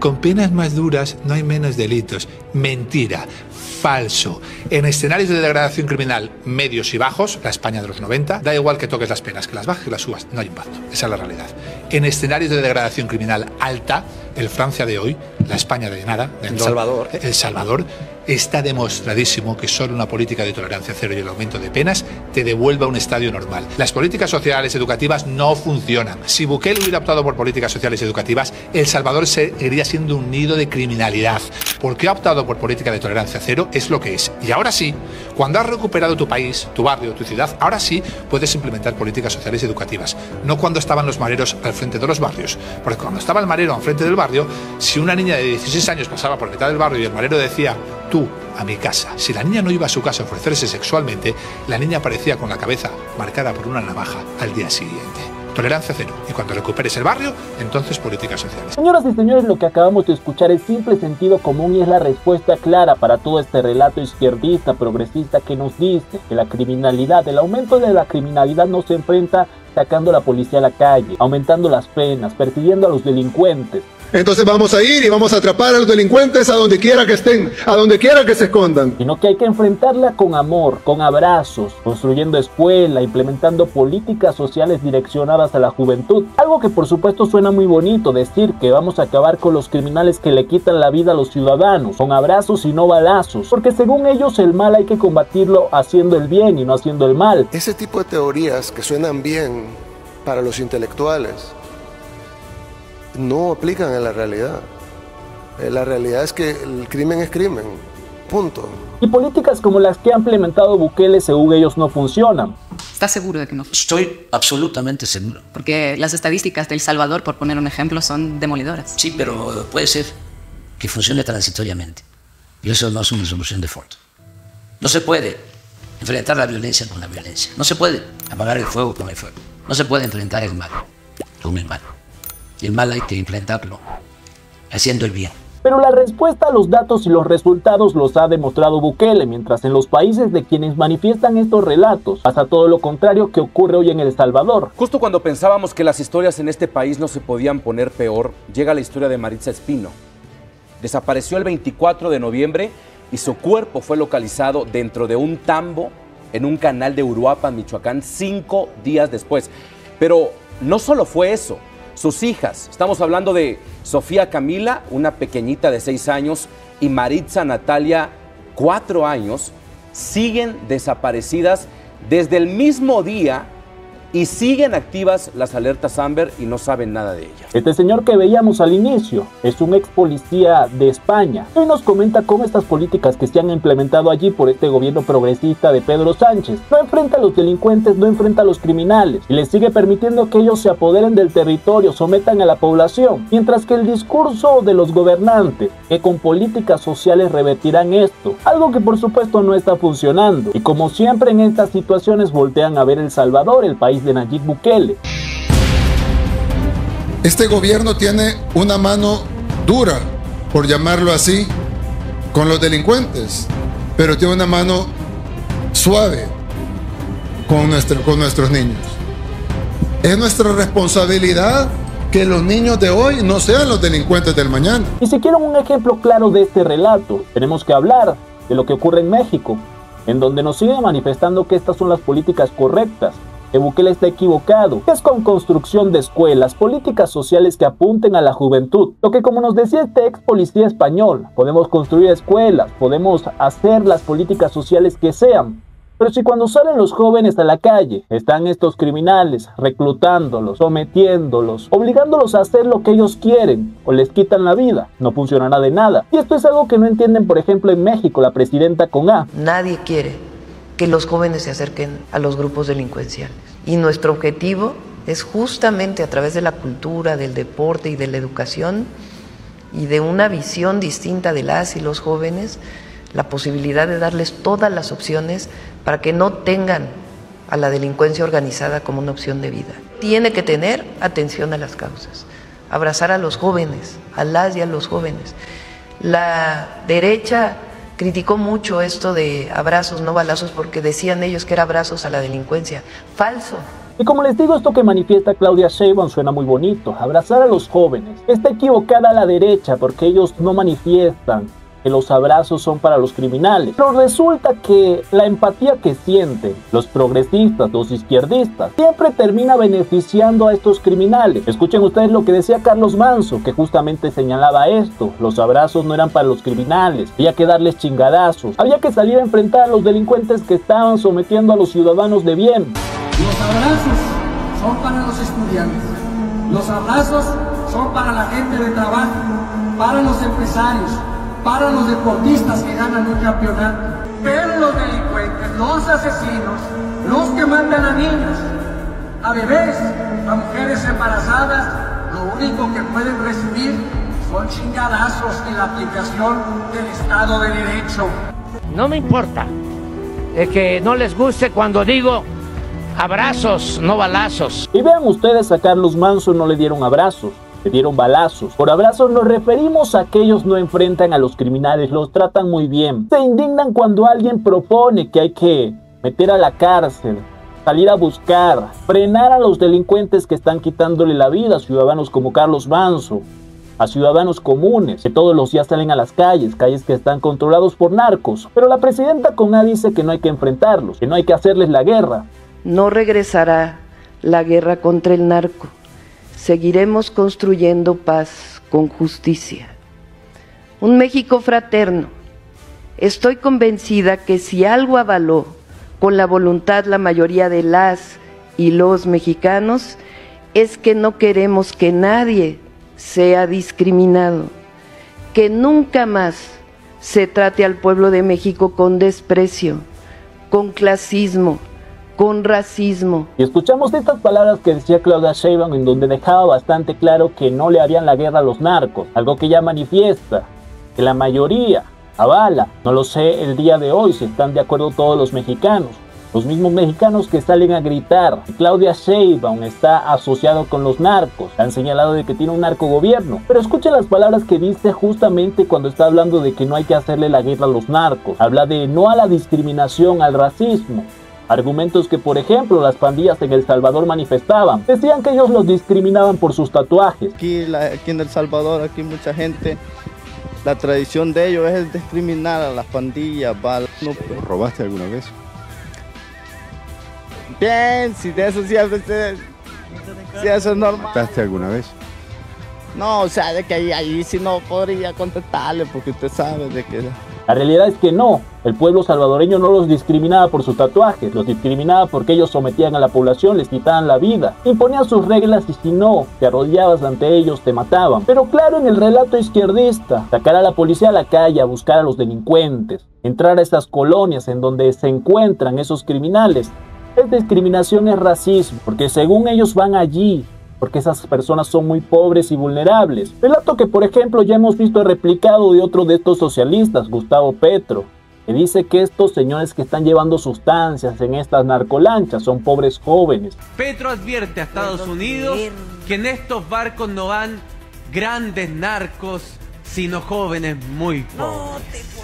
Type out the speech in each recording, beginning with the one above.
con penas más duras no hay menos delitos. Mentira. Falso. En escenarios de degradación criminal medios y bajos, la España de los 90, da igual que toques las penas, que las bajes y las subas, no hay impacto. Esa es la realidad. En escenarios de degradación criminal alta, el Francia de hoy, la España de nada, El Salvador, está demostradísimo que solo una política de tolerancia cero y el aumento de penas te devuelve a un estadio normal. Las políticas sociales educativas no funcionan. Si Bukele hubiera optado por políticas sociales educativas, El Salvador seguiría siendo un nido de criminalidad. Porque ha optado por política de tolerancia cero es lo que es. Y ahora sí, cuando has recuperado tu país, tu barrio, tu ciudad, ahora sí puedes implementar políticas sociales educativas. No cuando estaban los mareros al frente de los barrios. Porque cuando estaba el marero al frente del barrio, si una niña de 16 años pasaba por mitad del barrio y el marero decía: tú a mi casa. Si la niña no iba a su casa a ofrecerse sexualmente, la niña aparecía con la cabeza marcada por una navaja al día siguiente. Tolerancia cero. Y cuando recuperes el barrio, entonces políticas sociales. Señoras y señores, lo que acabamos de escuchar es simple sentido común y es la respuesta clara para todo este relato izquierdista, progresista que nos dice que la criminalidad, el aumento de la criminalidad no se enfrenta sacando a la policía a la calle, aumentando las penas, persiguiendo a los delincuentes. Entonces vamos a ir y vamos a atrapar a los delincuentes a donde quiera que estén, a donde quiera que se escondan. Sino que hay que enfrentarla con amor, con abrazos, construyendo escuela, implementando políticas sociales direccionadas a la juventud. Algo que por supuesto suena muy bonito, decir que vamos a acabar con los criminales que le quitan la vida a los ciudadanos, con abrazos y no balazos. Porque según ellos el mal hay que combatirlo haciendo el bien y no haciendo el mal. Ese tipo de teorías que suenan bien para los intelectuales no aplican a la realidad. La realidad es que el crimen es crimen, punto. Y políticas como las que ha implementado Bukele, según ellos, no funcionan. ¿Estás seguro de que no? Estoy absolutamente seguro. Porque las estadísticas de El Salvador, por poner un ejemplo, son demolidoras. Sí, pero puede ser que funcione transitoriamente. Y eso no es una solución de fondo. No se puede enfrentar la violencia con la violencia. No se puede apagar el fuego con el fuego. No se puede enfrentar el mal con el mal. Y el mal hay que implementarlo haciendo el bien. Pero la respuesta a los datos y los resultados los ha demostrado Bukele, mientras en los países de quienes manifiestan estos relatos pasa todo lo contrario que ocurre hoy en El Salvador. Justo cuando pensábamos que las historias en este país no se podían poner peor, llega la historia de Maritza Espino. Desapareció el 24 de noviembre y su cuerpo fue localizado dentro de un tambo en un canal de Uruapan, Michoacán, 5 días después. Pero no solo fue eso. Sus hijas, estamos hablando de Sofía Camila, una pequeñita de 6 años, y Maritza Natalia, 4 años, siguen desaparecidas desde el mismo día y siguen activas las alertas Amber y no saben nada de ellas. Este señor que veíamos al inicio es un ex policía de España. Hoy nos comenta cómo estas políticas que se han implementado allí por este gobierno progresista de Pedro Sánchez no enfrenta a los delincuentes, no enfrenta a los criminales y les sigue permitiendo que ellos se apoderen del territorio, sometan a la población, mientras que el discurso de los gobernantes que con políticas sociales revertirán esto, algo que por supuesto no está funcionando. Y como siempre en estas situaciones voltean a ver El Salvador, el país de Nayib Bukele. Este gobierno tiene una mano dura, por llamarlo así, con los delincuentes, pero tiene una mano suave con nuestros niños. Es nuestra responsabilidad que los niños de hoy no sean los delincuentes del mañana. Y si quieren un ejemplo claro de este relato, tenemos que hablar de lo que ocurre en México, en donde nos siguen manifestando que estas son las políticas correctas, que Bukele está equivocado, que es con construcción de escuelas, políticas sociales que apunten a la juventud. Lo que, como nos decía este ex policía español, podemos construir escuelas, podemos hacer las políticas sociales que sean, pero si cuando salen los jóvenes a la calle están estos criminales reclutándolos, sometiéndolos, obligándolos a hacer lo que ellos quieren o les quitan la vida, no funcionará de nada. Y esto es algo que no entienden, por ejemplo, en México, la presidenta con A. Nadie quiere que los jóvenes se acerquen a los grupos delincuenciales. Y nuestro objetivo es justamente a través de la cultura, del deporte y de la educación y de una visión distinta de las y los jóvenes, la posibilidad de darles todas las opciones para que no tengan a la delincuencia organizada como una opción de vida. Tiene que tener atención a las causas, abrazar a los jóvenes, a las y a los jóvenes. La derecha criticó mucho esto de abrazos, no balazos, porque decían ellos que era abrazos a la delincuencia. Falso. Y como les digo, esto que manifiesta Claudia Sheinbaum suena muy bonito, abrazar a los jóvenes. Está equivocada la derecha porque ellos no manifiestan que los abrazos son para los criminales. Pero resulta que la empatía que sienten los progresistas, los izquierdistas, siempre termina beneficiando a estos criminales. Escuchen ustedes lo que decía Carlos Manso, que justamente señalaba esto. Los abrazos no eran para los criminales, había que darles chingadazos, había que salir a enfrentar a los delincuentes que estaban sometiendo a los ciudadanos de bien. Los abrazos son para los estudiantes, los abrazos son para la gente de trabajo, para los empresarios, para los deportistas que ganan un campeonato. Pero los delincuentes, los asesinos, los que matan a niños, a bebés, a mujeres embarazadas, lo único que pueden recibir son chingadazos en la aplicación del Estado de Derecho. No me importa que no les guste cuando digo abrazos, no balazos. Y vean ustedes, a Carlos Manso no le dieron abrazos, le dieron balazos. Por abrazos nos referimos a que ellos no enfrentan a los criminales, los tratan muy bien. Se indignan cuando alguien propone que hay que meter a la cárcel, salir a buscar, frenar a los delincuentes que están quitándole la vida a ciudadanos como Carlos Manso, a ciudadanos comunes, que todos los días salen a las calles que están controlados por narcos. Pero la presidenta Conade dice que no hay que enfrentarlos, que no hay que hacerles la guerra. No regresará la guerra contra el narco. Seguiremos construyendo paz con justicia. Un México fraterno. Estoy convencida que si algo avaló con la voluntad la mayoría de las y los mexicanos, es que no queremos que nadie sea discriminado, que nunca más se trate al pueblo de México con desprecio, con clasismo, con racismo. Y escuchamos estas palabras que decía Claudia Sheinbaum, en donde dejaba bastante claro que no le harían la guerra a los narcos, algo que ya manifiesta, que la mayoría avala. No lo sé el día de hoy si están de acuerdo todos los mexicanos, los mismos mexicanos que salen a gritar que Claudia Sheinbaum está asociado con los narcos, han señalado de que tiene un narcogobierno. Pero escuchen las palabras que dice justamente cuando está hablando de que no hay que hacerle la guerra a los narcos. Habla de no a la discriminación, al racismo. Argumentos que, por ejemplo, las pandillas en El Salvador manifestaban. Decían que ellos los discriminaban por sus tatuajes. Aquí en El Salvador, aquí mucha gente, la tradición de ellos es discriminar a las pandillas. ¿Robaste alguna vez? Bien, si de eso siempre si eso es normal. ¿Mataste alguna vez? No, o sea, de que ahí sí no podría contestarle porque usted sabe de que... La realidad es que no, el pueblo salvadoreño no los discriminaba por sus tatuajes, los discriminaba porque ellos sometían a la población, les quitaban la vida, imponían sus reglas y si no, te arrodillabas ante ellos, te mataban. Pero claro, en el relato izquierdista, sacar a la policía a la calle a buscar a los delincuentes, entrar a esas colonias en donde se encuentran esos criminales, es discriminación, es racismo, porque según ellos van allí, porque esas personas son muy pobres y vulnerables. Relato que, por ejemplo, ya hemos visto replicado de otro de estos socialistas, Gustavo Petro, que dice que estos señores que están llevando sustancias en estas narcolanchas son pobres jóvenes. Petro advierte a Estados Unidos que en estos barcos no van grandes narcos, sino jóvenes muy pobres.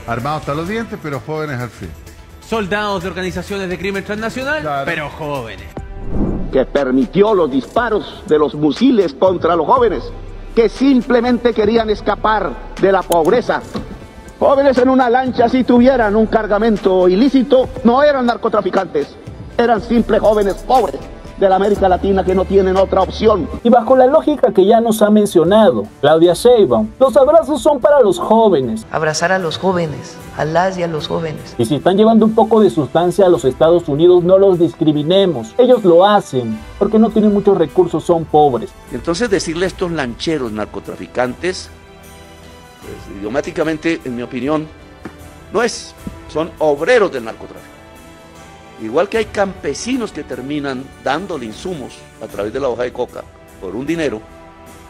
Armados hasta los dientes, pero jóvenes al fin. Soldados de organizaciones de crimen transnacional, claro, pero jóvenes. Que permitió los disparos de los fusiles contra los jóvenes que simplemente querían escapar de la pobreza. Jóvenes en una lancha, si tuvieran un cargamento ilícito, no eran narcotraficantes, eran simples jóvenes pobres de la América Latina que no tienen otra opción. Y bajo la lógica que ya nos ha mencionado Claudia Sheinbaum, los abrazos son para los jóvenes. Abrazar a los jóvenes, a las y a los jóvenes. Y si están llevando un poco de sustancia a los Estados Unidos, no los discriminemos. Ellos lo hacen porque no tienen muchos recursos, son pobres. Entonces decirle a estos lancheros narcotraficantes, pues, idiomáticamente, en mi opinión, no es, son obreros del narcotráfico. Igual que hay campesinos que terminan dándole insumos a través de la hoja de coca por un dinero,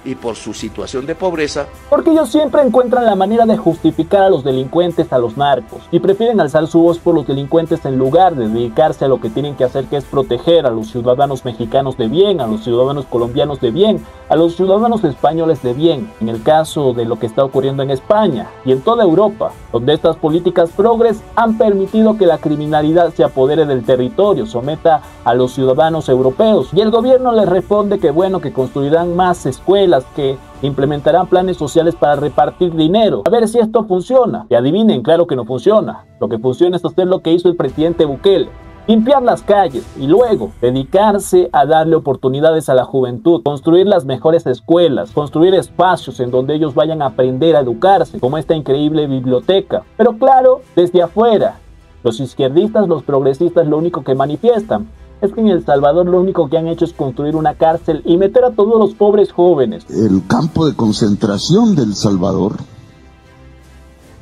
y por su situación de pobreza. Porque ellos siempre encuentran la manera de justificar a los delincuentes, a los narcos, y prefieren alzar su voz por los delincuentes en lugar de dedicarse a lo que tienen que hacer, que es proteger a los ciudadanos mexicanos de bien, a los ciudadanos colombianos de bien, a los ciudadanos españoles de bien. En el caso de lo que está ocurriendo en España y en toda Europa, donde estas políticas progres han permitido que la criminalidad se apodere del territorio, someta a los ciudadanos europeos, y el gobierno les responde que bueno, que construirán más escuelas, que implementarán planes sociales para repartir dinero. A ver si esto funciona. Y adivinen, claro que no funciona. Lo que funciona es hacer lo que hizo el presidente Bukele: limpiar las calles y luego dedicarse a darle oportunidades a la juventud, construir las mejores escuelas, construir espacios en donde ellos vayan a aprender a educarse, como esta increíble biblioteca. Pero claro, desde afuera, los izquierdistas, los progresistas, lo único que manifiestan es que en El Salvador lo único que han hecho es construir una cárcel y meter a todos los pobres jóvenes. El campo de concentración de El Salvador,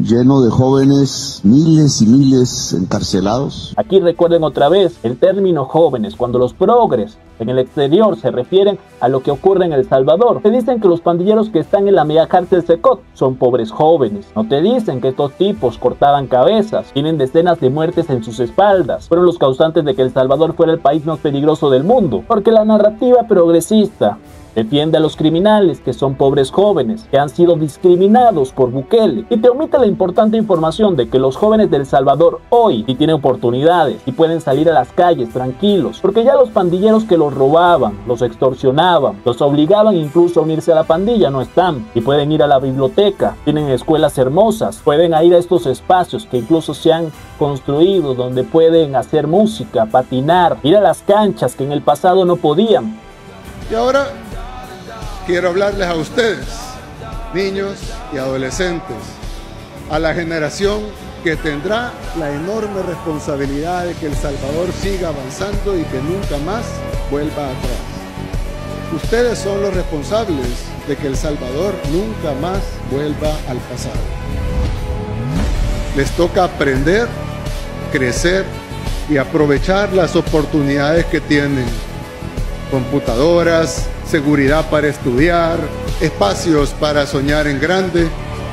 lleno de jóvenes, miles y miles encarcelados. Aquí recuerden otra vez el término jóvenes, cuando los progres en el exterior se refieren a lo que ocurre en El Salvador. Te dicen que los pandilleros que están en la mega cárcel Secot son pobres jóvenes. No te dicen que estos tipos cortaban cabezas, tienen decenas de muertes en sus espaldas, fueron los causantes de que El Salvador fuera el país más peligroso del mundo. Porque la narrativa progresista defiende a los criminales, que son pobres jóvenes, que han sido discriminados por Bukele, y te omite la importante información de que los jóvenes de El Salvador hoy sí tienen oportunidades y pueden salir a las calles tranquilos, porque ya los pandilleros que los robaban, los extorsionaban, los obligaban incluso a unirse a la pandilla no están, y pueden ir a la biblioteca, tienen escuelas hermosas, pueden ir a estos espacios que incluso se han construido, donde pueden hacer música, patinar, ir a las canchas que en el pasado no podían. Y ahora quiero hablarles a ustedes, niños y adolescentes, a la generación que tendrá la enorme responsabilidad de que El Salvador siga avanzando y que nunca más vuelva atrás. Ustedes son los responsables de que El Salvador nunca más vuelva al pasado. Les toca aprender, crecer y aprovechar las oportunidades que tienen. Computadoras, seguridad para estudiar, espacios para soñar en grande,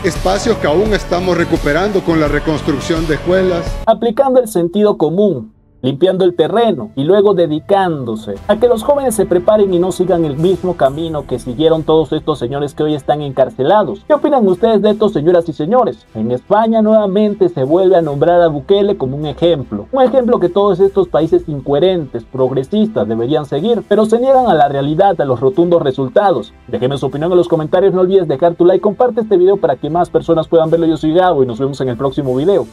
espacios que aún estamos recuperando con la reconstrucción de escuelas. Aplicando el sentido común, limpiando el terreno y luego dedicándose a que los jóvenes se preparen y no sigan el mismo camino que siguieron todos estos señores que hoy están encarcelados. ¿Qué opinan ustedes de esto, señoras y señores? En España nuevamente se vuelve a nombrar a Bukele como un ejemplo que todos estos países incoherentes, progresistas deberían seguir, pero se niegan a la realidad, a los rotundos resultados. Déjenme su opinión en los comentarios, no olvides dejar tu like, comparte este video para que más personas puedan verlo. Yo soy Gabo y nos vemos en el próximo video.